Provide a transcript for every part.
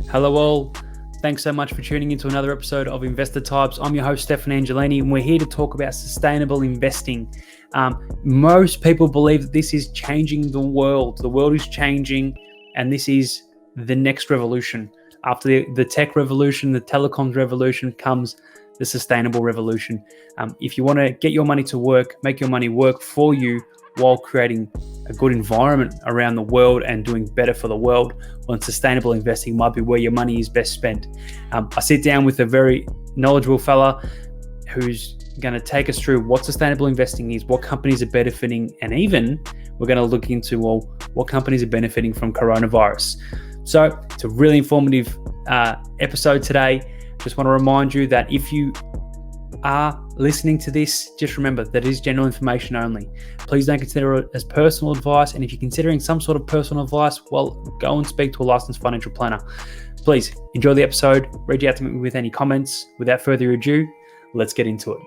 Hello all. Thanks so much for tuning into another episode of Investor Types. I'm your host, Stefan Angelini, and we're here to talk about sustainable investing. Most people believe that this is changing the world. The world is changing, and this is the next revolution. After the tech revolution, the telecoms revolution, comes the sustainable revolution. If you want to get your money to work, make your money work for you while creating a good environment around the world and doing better for the world, well, sustainable investing might be where your money is best spent. I sit down with a very knowledgeable fella who's going to take us through what sustainable investing is, what companies are benefiting, and even we're going to look into, well, what companies are benefiting from coronavirus. So it's a really informative episode today. Just want to remind you that if you are listening to this, just remember that it is general information only. Please don't consider it as personal advice, and if you're considering some sort of personal advice, well, go and speak to a licensed financial planner. Please enjoy the episode. Reach out to me with any comments. Without further ado, let's get into it.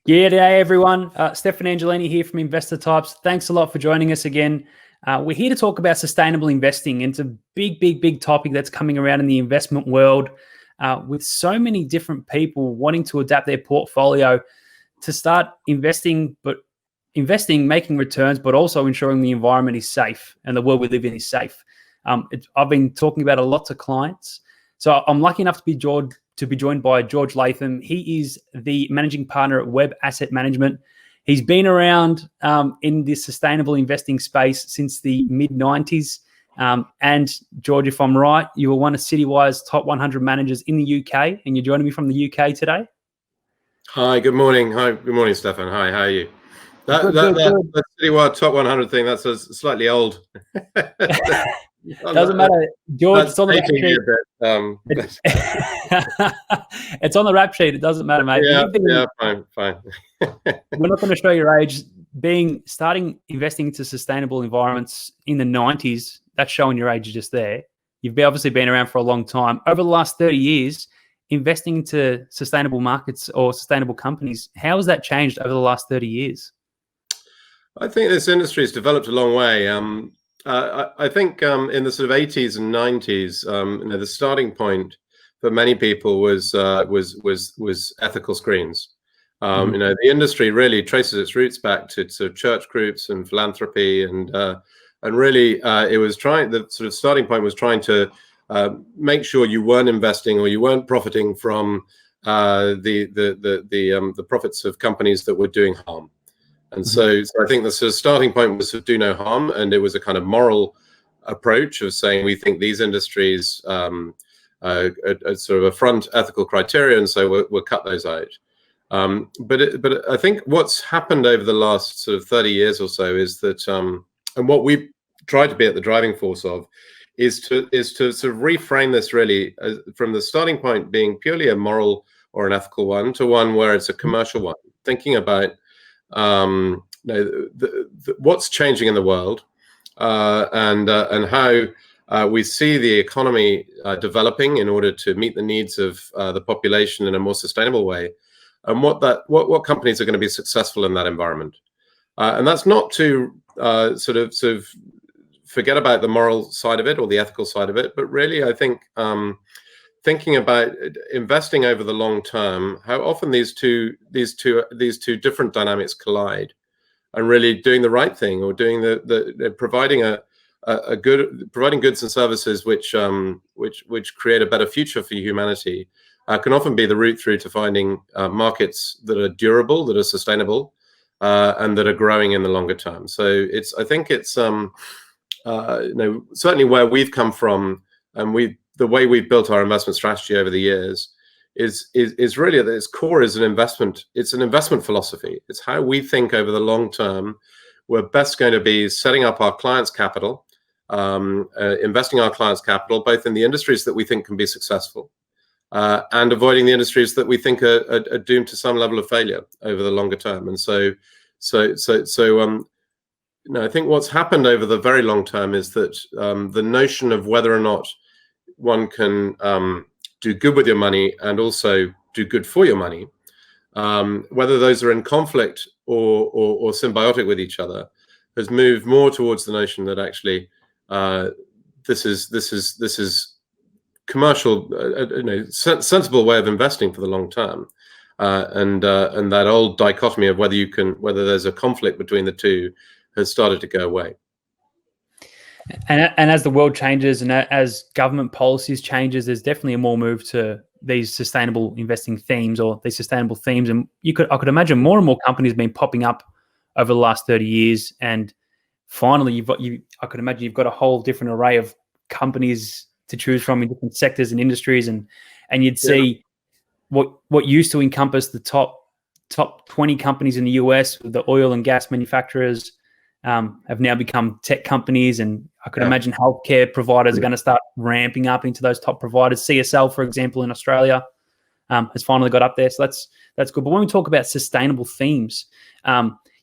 G'day everyone, Stefan Angelini here from Investor Types. Thanks a lot for joining us again. We're here to talk about sustainable investing. It's a big topic that's coming around in the investment world with so many different people wanting to adapt their portfolio to start investing, making returns, but also ensuring the environment is safe and the world we live in is safe. I've been talking about a lot to clients. So I'm lucky enough to be joined by George Latham. He is the managing partner at WHEB Asset Management. He's been around in this sustainable investing space since the mid-90s. And George, if I'm right, you were one of Citywire's top 100 managers in the UK, and you're joining me from the UK today. Hi, good morning. Good morning, Stefan. Hi, how are you? That Citywire top 100 thing, that's slightly old. Doesn't matter, George. It's on the rap sheet. It's on the rap sheet. It doesn't matter, mate. Yeah, fine. We're not going to show your age. Starting investing into sustainable environments in the 90s, that's showing your age just there. You've obviously been around for a long time. Over the last 30 years, investing into sustainable markets or sustainable companies, how has that changed over the last 30 years? I think this industry has developed a long way. I think in the sort of 80s and 90s, the starting point for many people was ethical screens. The industry really traces its roots back to sort of church groups and philanthropy, and really it was the sort of starting point was trying to make sure you weren't investing or you weren't profiting from the profits of companies that were doing harm. And so I think the sort of starting point was to do no harm, and it was a kind of moral approach of saying we think these industries are sort of affront ethical criteria, and so we'll cut those out. But I think what's happened over the last sort of 30 years or so is that, and what we've tried to be at the driving force of, is to sort of reframe this really from the starting point being purely a moral or an ethical one to one where it's a commercial one, thinking about what's changing in the world and how we see the economy developing in order to meet the needs of the population in a more sustainable way, and what companies are going to be successful in that environment. And that's not to sort of forget about the moral side of it or the ethical side of it, but really I think thinking about investing over the long term, how often these two different dynamics collide, and really doing the right thing or doing providing providing goods and services which create a better future for humanity can often be the route through to finding markets that are durable, that are sustainable, and that are growing in the longer term. So I think it's certainly where we've come from, and the way we've built our investment strategy over the years is really at its core is an investment. It's an investment philosophy. It's how we think over the long term. We're best going to be setting up our clients' capital, investing our clients' capital, both in the industries that we think can be successful, and avoiding the industries that we think are doomed to some level of failure over the longer term. And so I think what's happened over the very long term is that the notion of whether or not one can do good with your money and also do good for your money, whether those are in conflict or symbiotic with each other, has moved more towards the notion that actually this is commercial, sensible way of investing for the long term, and that old dichotomy of whether there's a conflict between the two has started to go away. And as the world changes and as government policies changes, there's definitely a more move to these sustainable investing themes or these sustainable themes. And I could imagine more and more companies been popping up over the last 30 years. And finally, I could imagine you've got a whole different array of companies to choose from in different sectors and industries. And you'd see what used to encompass the top 20 companies in the US, with the oil and gas manufacturers, have now become tech companies. And I could imagine healthcare providers are going to start ramping up into those top providers. CSL, for example, in Australia, has finally got up there. So that's good. But when we talk about sustainable themes,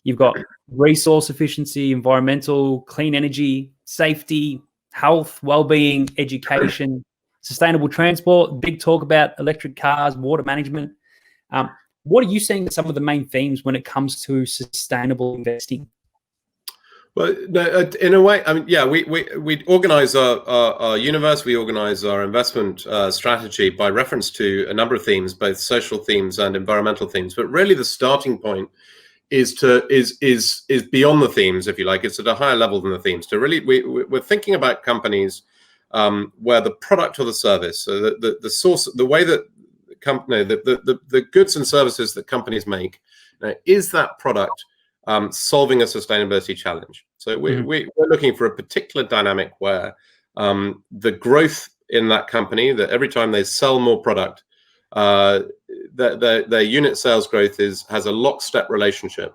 you've got resource efficiency, environmental, clean energy, safety, health, well-being, education, sustainable transport, big talk about electric cars, water management. What are you seeing as some of the main themes when it comes to sustainable investing? Well, no, in a way, I mean, yeah, we organize our universe, we organize our investment strategy by reference to a number of themes, both social themes and environmental themes. But really, the starting point is beyond the themes, if you like. It's at a higher level than the themes. To really, we're thinking about companies where the product or the service, so the source, the way that the goods and services that companies make, is that product solving a sustainability challenge. So we're looking for a particular dynamic where the growth in that company, that every time they sell more product, their unit sales growth has a lockstep relationship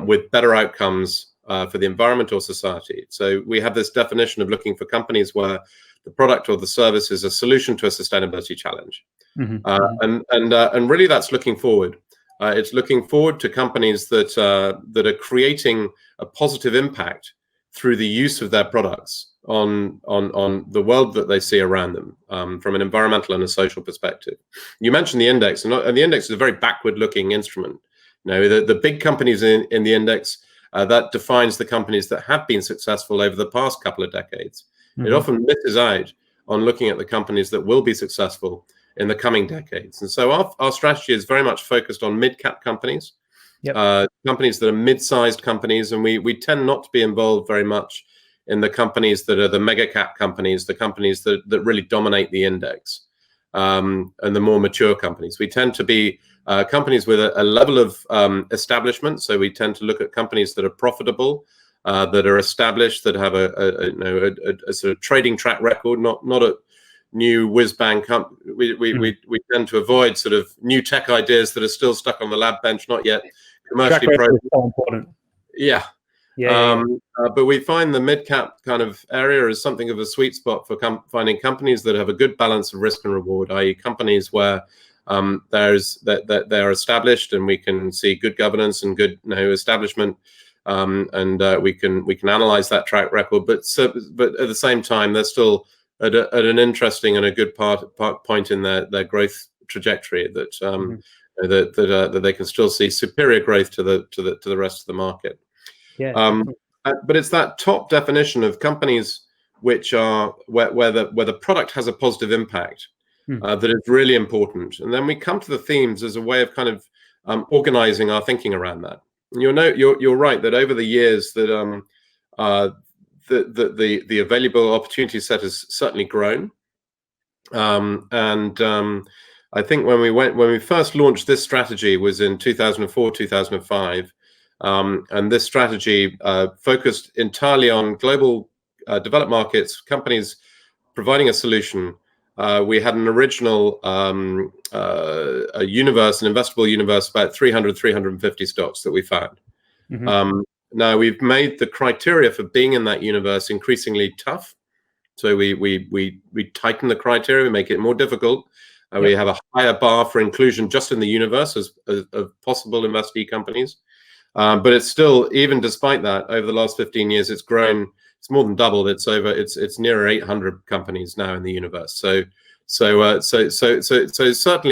with better outcomes for the environment or society. So we have this definition of looking for companies where the product or the service is a solution to a sustainability challenge. And really that's looking forward. It's looking forward to companies that are creating a positive impact through the use of their products on the world that they see around them, from an environmental and a social perspective. You mentioned the index, and the index is a very backward-looking instrument. The big companies in the index, that defines the companies that have been successful over the past couple of decades. It often misses out on looking at the companies that will be successful in the coming decades. And so our strategy is very much focused on mid-cap companies, companies that are mid-sized companies, and we tend not to be involved very much in the companies that are the mega-cap companies, the companies that really dominate the index, and the more mature companies. We tend to be companies with a level of establishment, so we tend to look at companies that are profitable, that are established, that have a sort of trading track record, not a new whiz-bang we tend to avoid sort of new tech ideas that are still stuck on the lab bench, not yet commercially proven. So important. But we find the mid-cap kind of area is something of a sweet spot for finding companies that have a good balance of risk and reward, i.e. companies where they're established and we can see good governance and good establishment, and we can analyze that track record, but at the same time they're still at an interesting and a good point in their growth trajectory, that they can still see superior growth to the rest of the market. But it's that top definition of companies which are where the product has a positive impact that is really important. And then we come to the themes as a way of kind of organizing our thinking around that. And you're right that over the years that the available opportunity set has certainly grown, and I think when we first launched this strategy was in 2004, 2005, and this strategy focused entirely on global developed markets, companies providing a solution. We had an original a universe, an investable universe, about 350 stocks that we found. Now we've made the criteria for being in that universe increasingly tough. So we tighten the criteria, we make it more difficult. We have a higher bar for inclusion just in the universe of possible investee companies. But it's still, even despite that, over the last 15 years, it's grown. It's more than doubled. It's nearer 800 companies now in the universe. So certainly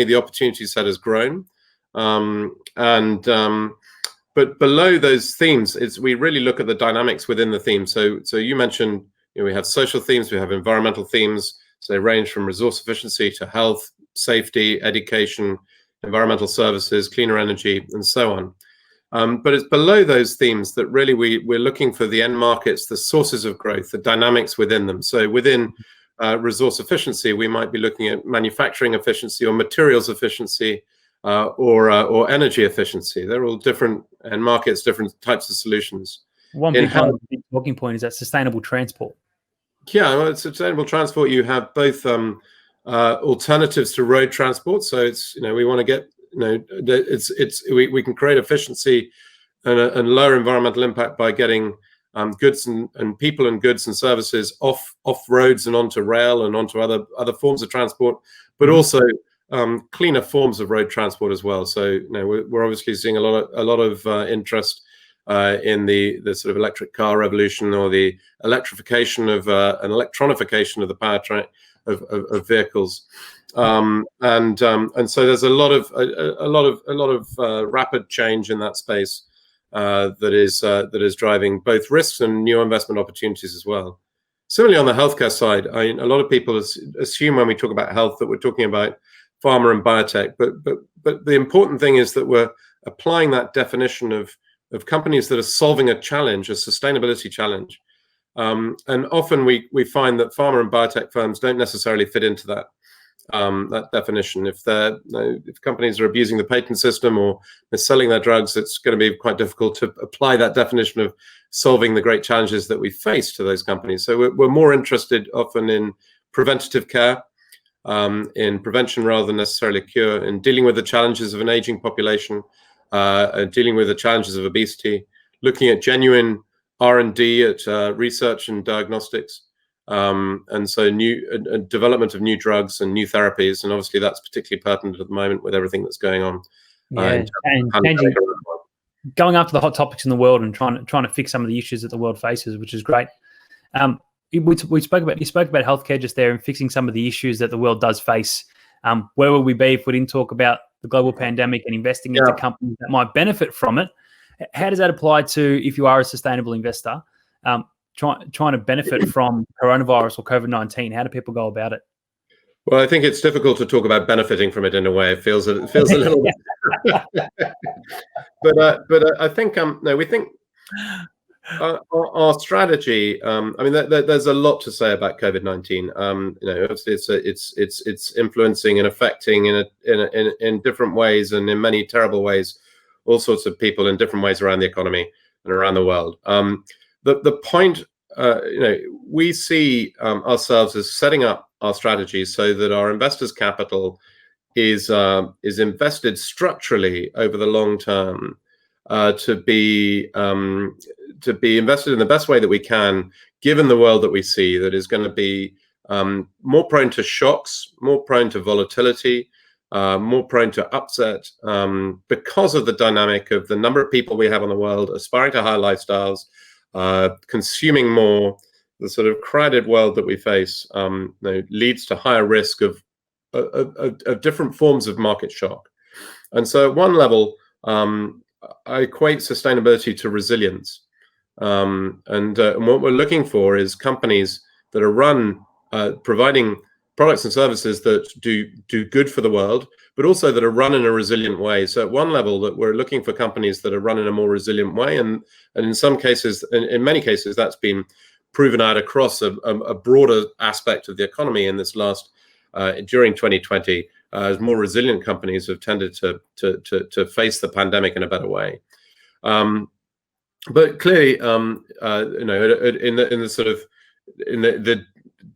the opportunity set has grown, and But below those themes, we really look at the dynamics within the theme. So you mentioned, we have social themes, we have environmental themes. So they range from resource efficiency to health, safety, education, environmental services, cleaner energy, and so on. But it's below those themes that really we're looking for the end markets, the sources of growth, the dynamics within them. So within resource efficiency, we might be looking at manufacturing efficiency or materials efficiency, or energy efficiency. They're all different end markets, different types of solutions. One big talking point is that sustainable transport. Yeah, well, it's sustainable transport. You have both alternatives to road transport. So it's, we want to get, we can create efficiency and lower environmental impact by getting goods and people and goods and services off roads and onto rail and onto other forms of transport, but also cleaner forms of road transport as well. So we're obviously seeing a lot of interest in the sort of electric car revolution, or the electrification of and electronification of the powertrain of vehicles, and so there's a lot of rapid change in that space that is driving both risks and new investment opportunities as well. Similarly, on the healthcare side, a lot of people assume when we talk about health that we're talking about pharma and biotech, but the important thing is that we're applying that definition of companies that are solving a challenge, a sustainability challenge. And often we find that pharma and biotech firms don't necessarily fit into that definition. If companies are abusing the patent system or they're selling their drugs, it's going to be quite difficult to apply that definition of solving the great challenges that we face to those companies. So we're more interested often in preventative care, in prevention rather than necessarily cure, in dealing with the challenges of an aging population, dealing with the challenges of obesity, looking at genuine R&D at research and diagnostics, and so development of new drugs and new therapies. And obviously that's particularly pertinent at the moment with everything that's going on. And going after the hot topics in the world and trying to fix some of the issues that the world faces, which is great. You spoke about healthcare just there and fixing some of the issues that the world does face. Where would we be if we didn't talk about the global pandemic and investing into companies that might benefit from it? How does that apply to if you are a sustainable investor, trying to benefit from coronavirus or COVID-19? How do people go about it? Well, I think it's difficult to talk about benefiting from it in a way. It feels a little bit. But I think we think our strategy. There's a lot to say about COVID-19. Obviously it's influencing and affecting in different ways and in many terrible ways all sorts of people in different ways around the economy and around the world. The point, we see ourselves as setting up our strategy so that our investors' capital is invested structurally over the long term, to be invested in the best way that we can, given the world that we see that is going to be more prone to shocks, more prone to volatility, more prone to upset, because of the dynamic of the number of people we have in the world aspiring to higher lifestyles, consuming more. The sort of crowded world that we face leads to higher risk of different forms of market shock. And so at one level, I equate sustainability to resilience. And what we're looking for is companies that are run providing products and services that do good for the world, but also that are run in a resilient way. So at one level, that we're looking for companies that are run in a more resilient way, and in some cases, in many cases, that's been proven out across a broader aspect of the economy in this last during 2020, as more resilient companies have tended to face the pandemic in a better way. But clearly, in the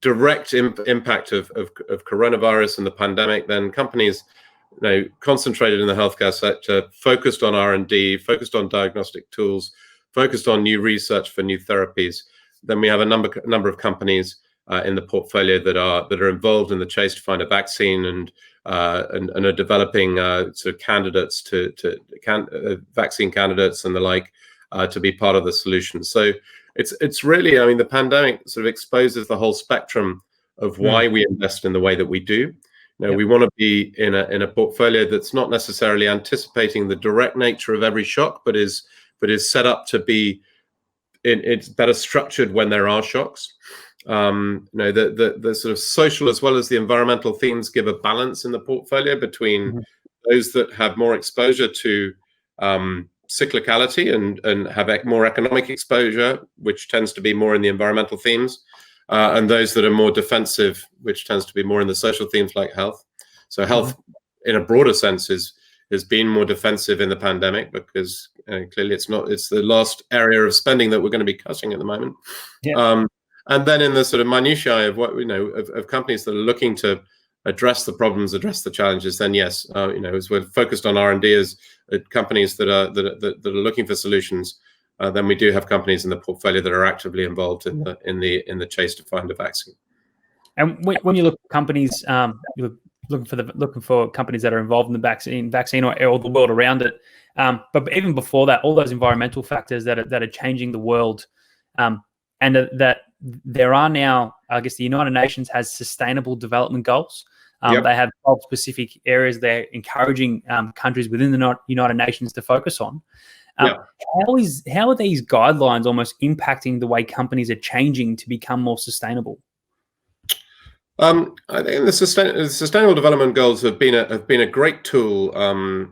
direct impact of coronavirus and the pandemic, then companies concentrated in the healthcare sector, focused on R&D, focused on diagnostic tools, focused on new research for new therapies. Then we have a number of companies in the portfolio that are involved in the chase to find a vaccine and are developing sort of candidates vaccine candidates and the like, to be part of the solution. So it's really, the pandemic sort of exposes the whole spectrum of why we invest in the way that we do. We want to be in a portfolio that's not necessarily anticipating the direct nature of every shock, but is set up to be it's better structured when there are shocks. The sort of social as well as the environmental themes give a balance in the portfolio between those that have more exposure to cyclicality and have more economic exposure, which tends to be more in the environmental themes, and those that are more defensive, which tends to be more in the social themes like health. So health, in a broader sense, has been more defensive in the pandemic because clearly it's the last area of spending that we're going to be cutting at the moment. And then in the sort of minutiae of what of companies that are looking to address the problems, address the challenges, then yes, as we're focused on R&D as companies that are looking for solutions, then we do have companies in the portfolio that are actively involved in the chase to find a vaccine. And when you look at companies, you're looking for companies that are involved in the vaccine or the world around it. But even before that, all those environmental factors that are changing the world, and that there are now, I guess, the United Nations has Sustainable Development Goals. They have 12 specific areas they're encouraging countries within the United Nations to focus on. How are these guidelines almost impacting the way companies are changing to become more sustainable? I think the Sustainable Development Goals have been a great tool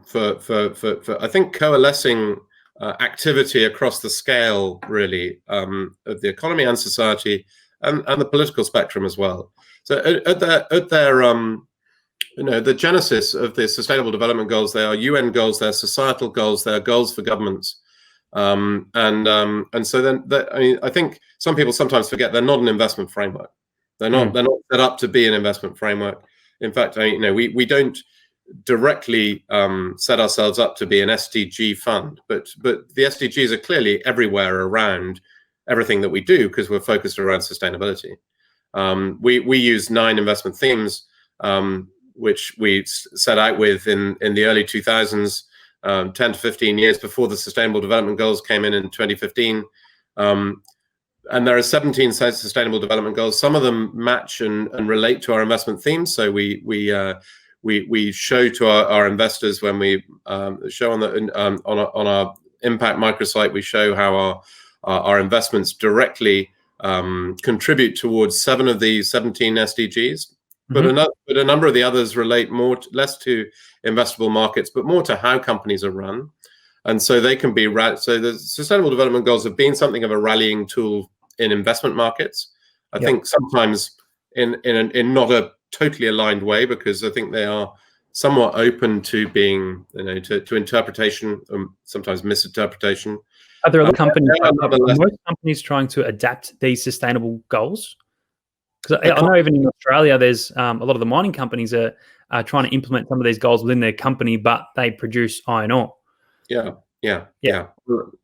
for I think coalescing activity across the scale really of the economy and society and the political spectrum as well. So at their the genesis of the Sustainable Development Goals, they are UN goals, they're societal goals, they're goals for governments, and so then I think some people sometimes forget they're not an investment framework. They're not set up to be an investment framework. In fact, we don't directly set ourselves up to be an SDG fund, but the SDGs are clearly everywhere around everything that we do because we're focused around sustainability. We use 9 investment themes, which we set out with in the early 2000s, 10 to 15 years before the Sustainable Development Goals came in 2015. And there are 17 Sustainable Development Goals. Some of them match and relate to our investment themes. So we show to our investors when we show on our impact microsite, we show how our investments directly contribute towards 7 of the 17 SDGs. But a number of the others relate less to investable markets, but more to how companies are run. And so they can be so the Sustainable Development Goals have been something of a rallying tool in investment markets. I think sometimes in not a totally aligned way, because I think they are somewhat open to being to interpretation, sometimes misinterpretation. Are there other companies? Are most companies trying to adapt these sustainable goals? Because I know even in Australia, there's a lot of the mining companies are trying to implement some of these goals within their company, but they produce iron ore. Yeah.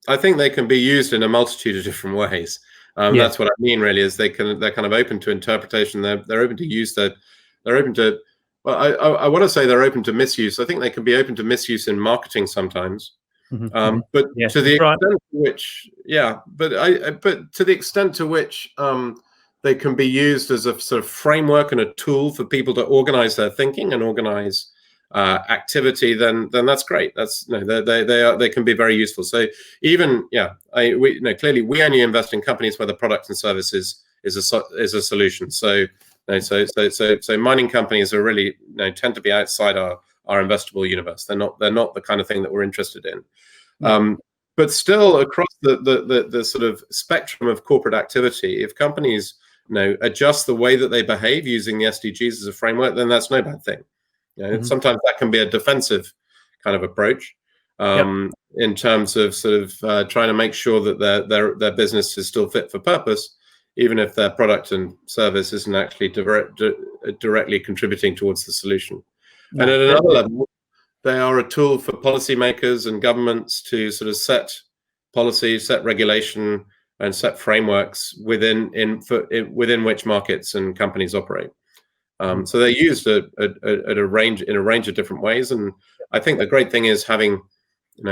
I think they can be used in a multitude of different ways. That's what I mean. Really, is they're kind of open to interpretation. They're open to use that. They're open to. Well, I want to say they're open to misuse. I think they can be open to misuse in marketing sometimes. But to the extent to which, but to the extent to which they can be used as a sort of framework and a tool for people to organize their thinking and organize activity, then that's great. That's they can be very useful. So even clearly we only invest in companies where the product and services is a solution. So mining companies are really tend to be outside our investable universe. They're not the kind of thing that we're interested in. But still, across the sort of spectrum of corporate activity, if companies adjust the way that they behave using the SDGs as a framework, then that's no bad thing. Sometimes that can be a defensive kind of approach in terms of sort of trying to make sure that their business is still fit for purpose, even if their product and service isn't actually directly contributing towards the solution. And at another level, they are a tool for policymakers and governments to sort of set policy, set regulation, and set frameworks within which markets and companies operate. So they're used at a range of different ways. And I think the great thing is having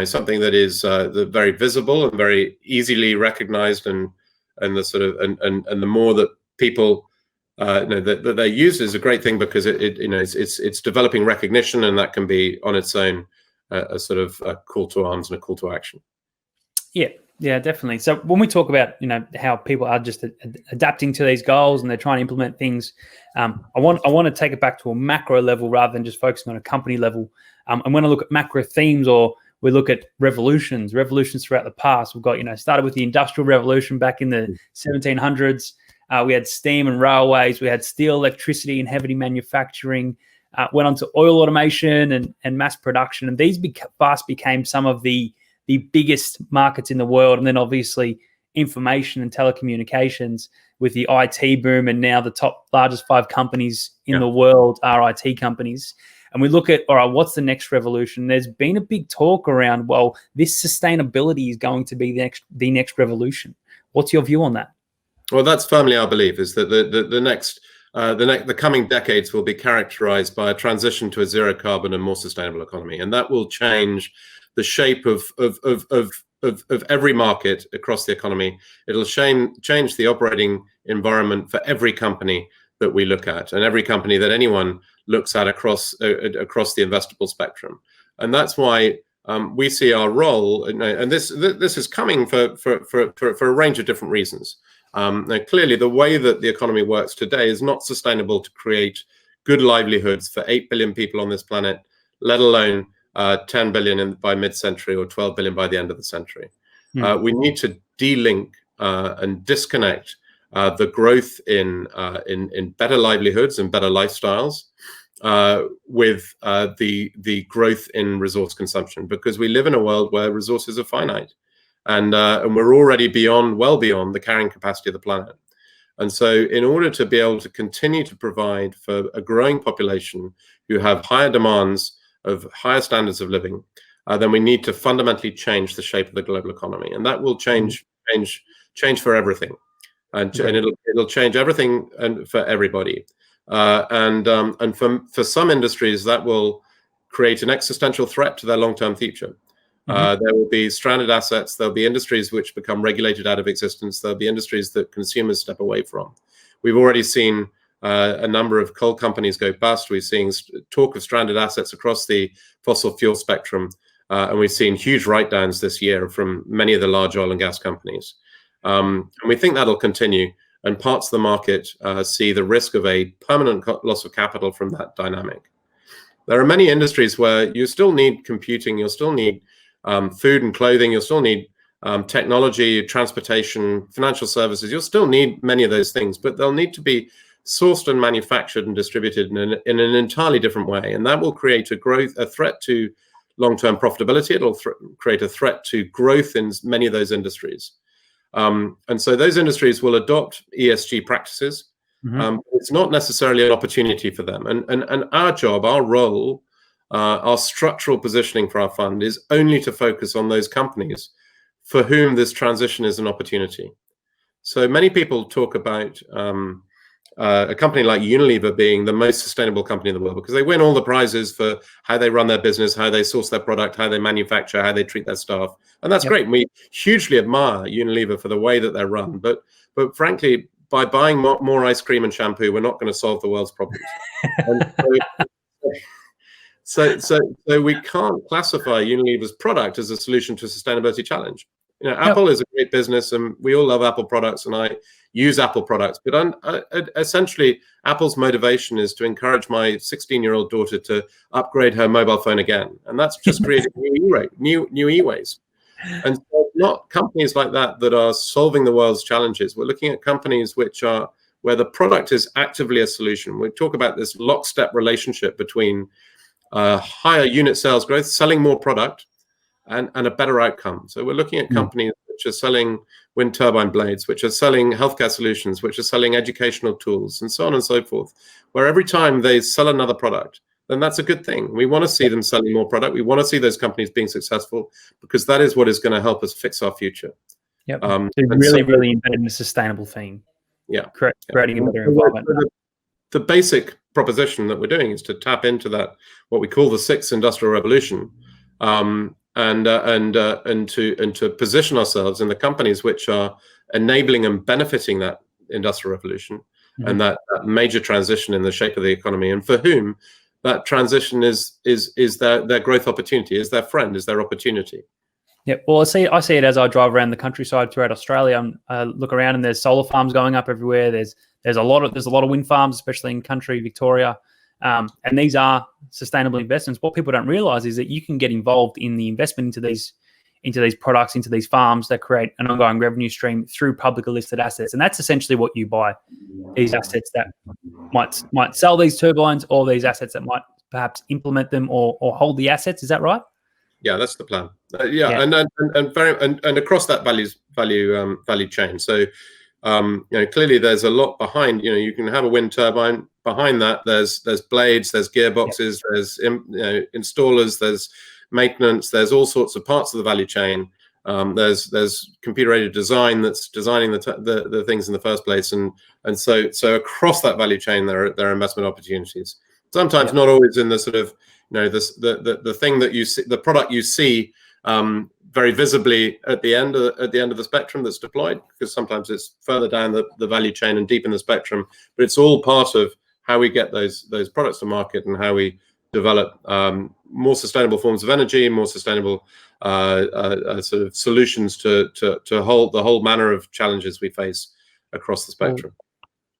something that is very visible and very easily recognized, and the sort of and the more that people that they're used is a great thing, because it's developing recognition, and that can be on its own a sort of a call to arms and a call to action. Yeah, definitely. So when we talk about how people are just adapting to these goals and they're trying to implement things, I want to take it back to a macro level rather than just focusing on a company level. And when I look at macro themes, or we look at revolutions throughout the past, we've got started with the Industrial Revolution back in the 1700s. We had steam and railways. We had steel, electricity, and heavy manufacturing. Went on to oil automation and mass production, and these fast became some of the biggest markets in the world. And then obviously information and telecommunications with the IT boom, and now the top largest 5 companies in the world are IT companies. And we look at, all right, what's the next revolution? There's been a big talk around, well, this sustainability is going to be the next revolution. What's your view on that? Well, that's firmly our belief, is that the coming decades will be characterized by a transition to a zero carbon and more sustainable economy, and that will change the shape of every market across the economy. It'll change the operating environment for every company that we look at, and every company that anyone looks at across the investable spectrum. And that's why we see our role, and this is coming for a range of different reasons. Now, clearly, the way that the economy works today is not sustainable to create good livelihoods for 8 billion people on this planet, let alone 10 billion by mid-century, or 12 billion by the end of the century. We need to de-link and disconnect the growth in better livelihoods and better lifestyles with the growth in resource consumption, because we live in a world where resources are finite. And we're already well beyond the carrying capacity of the planet. And so in order to be able to continue to provide for a growing population who have higher demands of higher standards of living, then we need to fundamentally change the shape of the global economy. And that will change for everything. And it'll change everything and for everybody. And for some industries, that will create an existential threat to their long-term future. There will be stranded assets. There'll be industries which become regulated out of existence. There'll be industries that consumers step away from. We've already seen a number of coal companies go bust. We've seen talk of stranded assets across the fossil fuel spectrum. And we've seen huge write-downs this year from many of the large oil and gas companies. And we think that'll continue. And parts of the market see the risk of a permanent loss of capital from that dynamic. There are many industries where you still need computing, you'll still need food and clothing, you'll still need technology, transportation, financial services. You'll still need many of those things, but they'll need to be sourced and manufactured and distributed in an entirely different way. And that will create a threat to long-term profitability. It'll create a threat to growth in many of those industries. And so those industries will adopt ESG practices. It's not necessarily an opportunity for them. And our job, our role, our structural positioning for our fund is only to focus on those companies for whom this transition is an opportunity. So many people talk about a company like Unilever being the most sustainable company in the world because they win all the prizes for how they run their business, how they source their product, how they manufacture, how they treat their staff. And that's great. And we hugely admire Unilever for the way that they're run. But frankly, by buying more ice cream and shampoo, we're not going to solve the world's problems. So we can't classify Unilever's product as a solution to a sustainability challenge. You know, Apple is a great business, and we all love Apple products, and I use Apple products. But essentially, Apple's motivation is to encourage my 16-year-old daughter to upgrade her mobile phone again, and that's just creating new e-waste. And so not companies like that are solving the world's challenges. We're looking at companies where the product is actively a solution. We talk about this lockstep relationship between higher unit sales growth, selling more product, and a better outcome. So we're looking at companies which are selling wind turbine blades, which are selling healthcare solutions, which are selling educational tools, and so on and so forth, where every time they sell another product, then that's a good thing. We want to see them selling more product. We want to see those companies being successful because that is what is going to help us fix our future. Yep. So really embedded in a sustainable theme. Yeah. Creating a better environment. The basic proposition that we're doing is to tap into that, what we call the sixth industrial revolution, and to position ourselves in the companies which are enabling and benefiting that industrial revolution, and that major transition in the shape of the economy, and for whom that transition is their growth opportunity, is their friend, is their opportunity. Yeah, well, I see it as I drive around the countryside throughout Australia. I look around and there's solar farms going up everywhere. There's a lot of wind farms, especially in country Victoria, and these are sustainable investments. What people don't realise is that you can get involved in the investment into these products, into these farms that create an ongoing revenue stream through publicly listed assets, and that's essentially what you buy. These assets that might sell these turbines, or these assets that might perhaps implement them or hold the assets. Is that right? Yeah, that's the plan. And across that value chain. So, clearly there's a lot behind. You can have a wind turbine. Behind that, there's blades, there's gearboxes, there's installers, there's maintenance, there's all sorts of parts of the value chain. There's computer-aided design that's designing the things in the first place, and so across that value chain there are investment opportunities. Sometimes not always in the sort of the thing that you see, the product you see very visibly at the end of the spectrum that's deployed, because sometimes it's further down the value chain and deep in the spectrum. But it's all part of how we get those products to market and how we develop more sustainable forms of energy, more sustainable sort of solutions to hold the whole manner of challenges we face across the spectrum.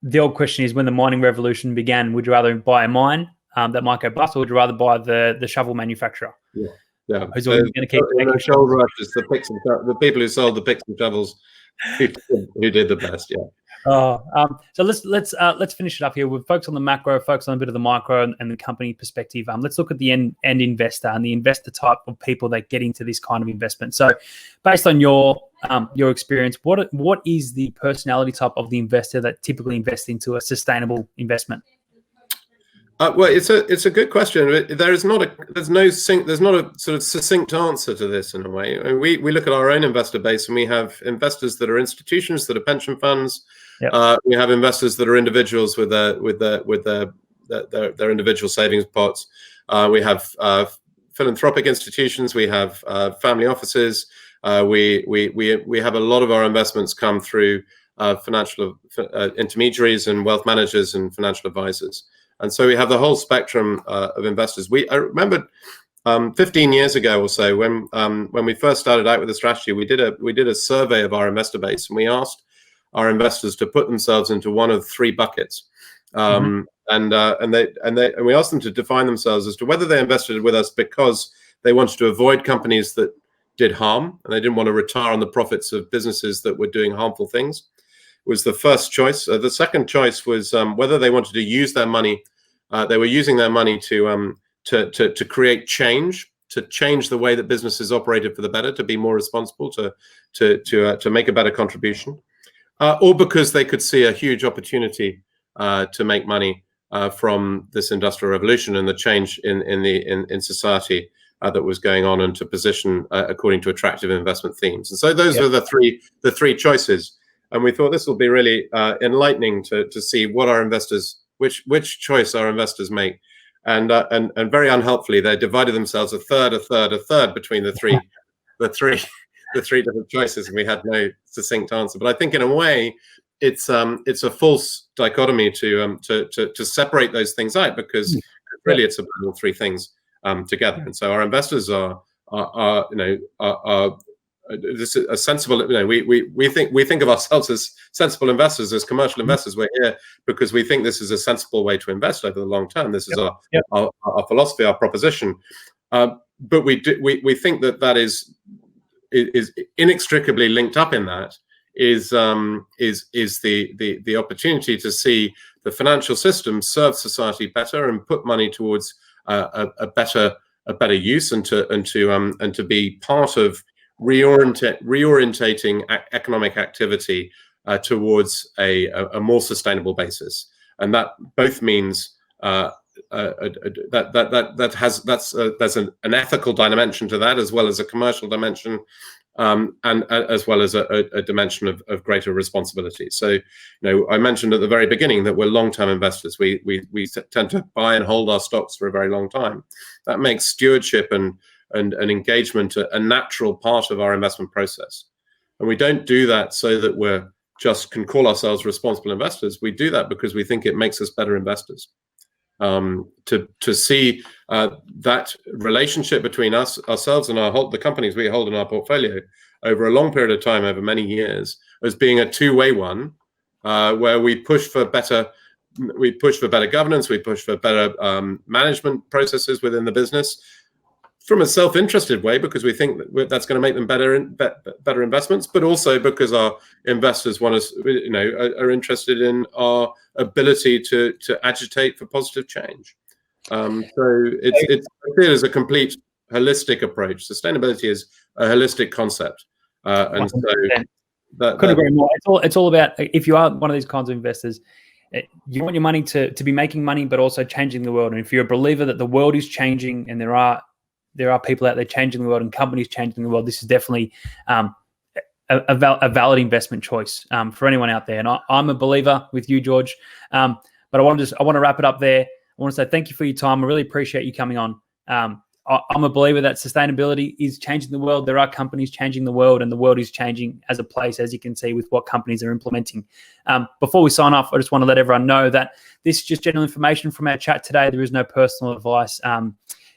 The old question is, when the mining revolution began, would you rather buy a mine that might go bust, or would you rather buy the shovel manufacturer? Yeah. Who's always going to keep the gold rush is the people who sold the picks and shovels who did the best. Yeah. So let's finish it up here. We'll focus on the macro, focus on a bit of the micro and the company perspective. Let's look at the end investor and the investor type of people that get into this kind of investment. So, based on your experience, what is the personality type of the investor that typically invests into a sustainable investment? Well, it's a good question. There's not a sort of succinct answer to this in a way. I mean, we look at our own investor base, and we have investors that are institutions, that are pension funds. Yep. We have investors that are individuals with their individual savings pots. We have philanthropic institutions. We have family offices. We have a lot of our investments come through financial intermediaries and wealth managers and financial advisors. And so we have the whole spectrum of investors. I remember 15 years ago or so, when we first started out with the strategy, we did a survey of our investor base, and we asked our investors to put themselves into one of three buckets, and we asked them to define themselves as to whether they invested with us because they wanted to avoid companies that did harm, and they didn't want to retire on the profits of businesses that were doing harmful things. Was the first choice. The second choice was whether they wanted to use their money. They were using their money to create change, to change the way that businesses operated for the better, to be more responsible, to make a better contribution, or because they could see a huge opportunity to make money from this industrial revolution and the change in society that was going on, and to position according to attractive investment themes. And so those are the three choices. And we thought this will be really enlightening to see what our investors, which choice our investors make, and very unhelpfully they divided themselves a third between the three different choices, and we had no succinct answer. But I think in a way it's a false dichotomy to separate those things out, because really it's about all three things together. And so our investors are this is a sensible. We think of ourselves as sensible investors, as commercial investors. We're here because we think this is a sensible way to invest over the long term. This is our philosophy, our proposition. But we think that is inextricably linked up in that is the opportunity to see the financial system serve society better and put money towards a better use, and to be part of reorientating economic activity towards a more sustainable basis. And that both means that's an ethical dimension to that, as well as a commercial dimension, and as well as a dimension of greater responsibility. So, I mentioned at the very beginning that we're long-term investors. We tend to buy and hold our stocks for a very long time. That makes stewardship and engagement a natural part of our investment process. And we don't do that so that we're just can call ourselves responsible investors. We do that because we think it makes us better investors. To see that relationship between ourselves and the companies we hold in our portfolio over a long period of time, over many years, as being a two-way one, where we push for better governance, we push for better management processes within the business, from a self-interested way, because we think that's going to make them better investments, but also because our investors want us, are interested in our ability to agitate for positive change. So it's I see it as a complete holistic approach. Sustainability is a holistic concept, and so couldn't agree more. It's all about, if you are one of these kinds of investors, you want your money to be making money, but also changing the world. And if you're a believer that the world is changing and there are people out there changing the world and companies changing the world, this is definitely a valid investment choice for anyone out there. And I'm a believer with you, George. But I want to wrap it up there. I want to say thank you for your time. I really appreciate you coming on. I'm a believer that sustainability is changing the world. There are companies changing the world, and the world is changing as a place, as you can see with what companies are implementing. Before we sign off, I just want to let everyone know that this is just general information from our chat today. There is no personal advice.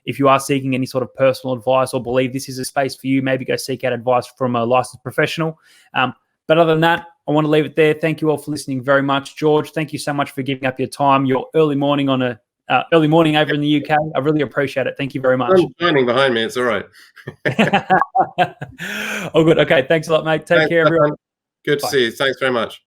If you are seeking any sort of personal advice or believe this is a space for you, maybe go seek out advice from a licensed professional. But other than that, I want to leave it there. Thank you all for listening very much. George, thank you so much for giving up your time, your early morning over in the UK. I really appreciate it. Thank you very much. I'm shining behind me. It's all right. Oh, good. Okay. Thanks a lot, mate. Take care, everyone. Good to see you. Thanks very much.